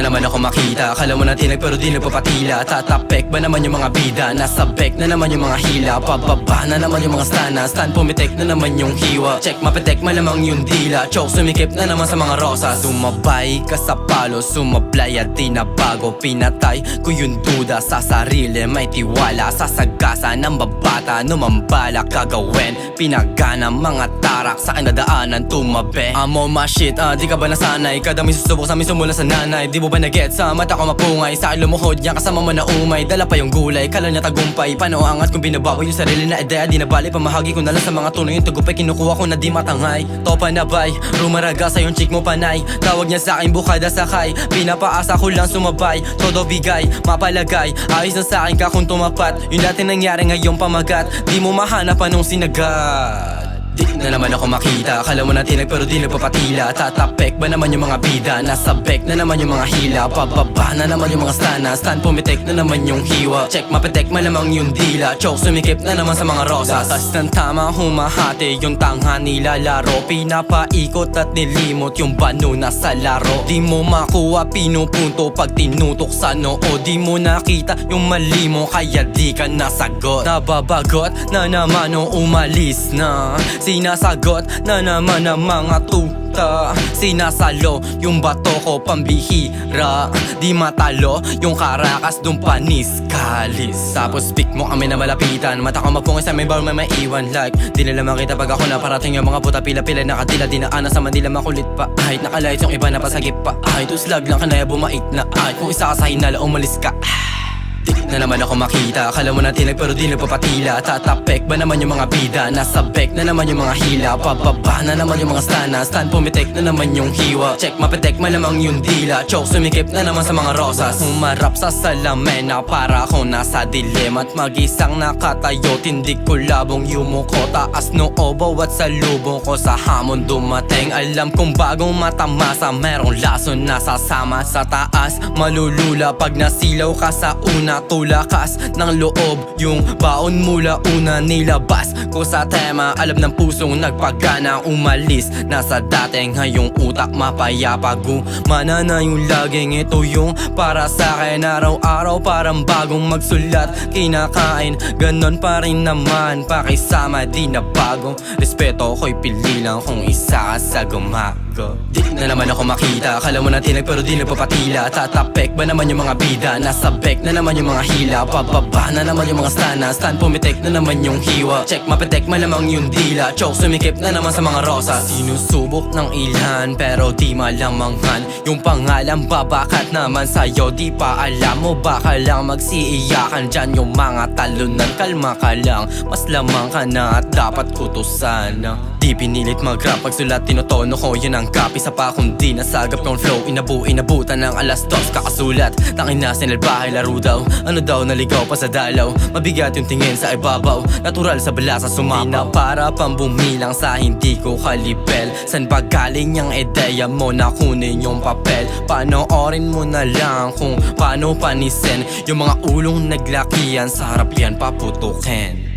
na naman ako makita. Akala mo na tinag pero di nagpapatila. Tatapek ba naman yung mga bida? Nasa back na naman yung mga hila. Pababa na naman yung mga stana. Stand pumitek na naman yung hiwa. Check mapitek malamang yung dila. Choke sumikip na naman sa mga rosas. Sumabay ka sa palo, sumablay at di na bago. Pinatay ko yung duda sa sarili. May tiwala sa sagasa ng babata. Numambala kagawin. Pinagana mga tarak sa kinadaanan tumabi. Amo ma shit, di ka ba nasanay? Kada may susubok sa amin sumula sa nanay. Di mo ba na-get sa mata ko mapungay? Sa akin lumuhod niya kasama mo na umay. Dala pa yung gulay, kala niya tagumpay. Paano angat kung binabawi yung sarili na ideya? Di na bali, pamahagi ko na lang sa mga tunay. Yung tagupay kinukuha ko na di matangay. Topa na bay, rumaraga sa yung chick mo panay. Tawag niya sa akin bukada sakay. Pinapaasa ko lang sumabay. Todo bigay, mapalagay. Ayos na sa akin ka kung tumapat. Yung dati nangyari ngayong pamagat. Di mo mahanap anong sinagat. Di na naman ako makita. Akala mo na tinag pero di nagpapatila. Tatapek ba naman yung mga bida? Nasa back na naman yung mga hila. Pababa na naman yung mga stana. Stand pumitek na naman yung hiwa. Check mapitek malamang yung dila. Choke sumikip na naman sa mga rosas. Tatas ng tama humahati yung tangha nilalaro. Pinapaikot at nilimot yung bano na sa laro. Di mo makuha pinupunto pag tinutok sa noo. Di mo nakita yung mali mo kaya di ka nasagot. Nababagot na naman o umalis na. Sinasagot na naman ang mga tuta. Sinasalo yung bato ko pambihira. Di matalo yung karakas dun panis kalis. Tapos pick mo kami na malapitan. Mata ko mapungay sa may bar may maiwan. Like di nila makita pag ako na parating yung mga puta. Pila-pila nakadila dinaanan sa Manila makulit pa. Ay nakalight yung iba na pasagip pa. Ay tuslag lang kanaya bumait na. Ay kung isa ka sa hinala umalis ka. Di na naman ako makita. Akala mo na tinag pero di nagpapatila. Tatapek ba naman yung mga bida? Nasa back na naman yung mga hila. Pababa na naman yung mga stana. Stand pumitek na naman yung hiwa. Check mapitek malamang yung dila. Choke sumikip na naman sa mga rosas. Humarap sa salamin na para ako nasa dilim. At mag-isang nakatayo tindig ko labong yumuko. Taas noo bawat sa lubong ko sa hamon dumating. Alam kong bagong matamasa. Merong lason na sasama sa taas. Malulula pag nasilaw ka sa una. Tulakas ng loob yung baon mula una nilabas ko sa tema. Alam ng pusong nagpagana umalis na sa dati ngayong utak mapayapa. Gumana na yung laging ito yung para sa akin. Araw-araw parang bagong magsulat. Kinakain ganon pa rin naman. Pakisama di na bago. Respeto ko'y pili lang kung isa ka sa gumago. Di na naman ako makita. Akala mo na tinag pero di nagpapatila. Tatapek ba naman yung mga bida? Nasa back na naman yung mga hila. Pababa na naman yung mga stana. Stand pumitek na naman yung hiwa. Check mapitek malamang yung dila. Choke sumikip na naman sa mga rosas. Sinusubok ng ilan pero di malamanghan. Yung pangalan babakat naman sa'yo. Di pa alam mo baka lang magsiiyakan dyan yung mga talunan. Kalma ka lang, mas lamang ka na at dapat kutusan. Di pinilit mag-rap, pagsulat tinotono ko. Yun ang copy sa pa kundi nasagap kong flow. Inabutan ng alas 2 kakasulat. Tangin na sinalbahay laro daw. Ano daw naligaw pa sa dalaw. Mabigat yung tingin sa ibabaw. Natural sa balasa sumapaw. Di na para pang bumilang sa hindi ko kalipel. San ba galing yung ideya mo na kunin yung papel? Panoorin mo na lang kung paano panisin yung mga ulong naglakihan. Sa harap yan paputukin.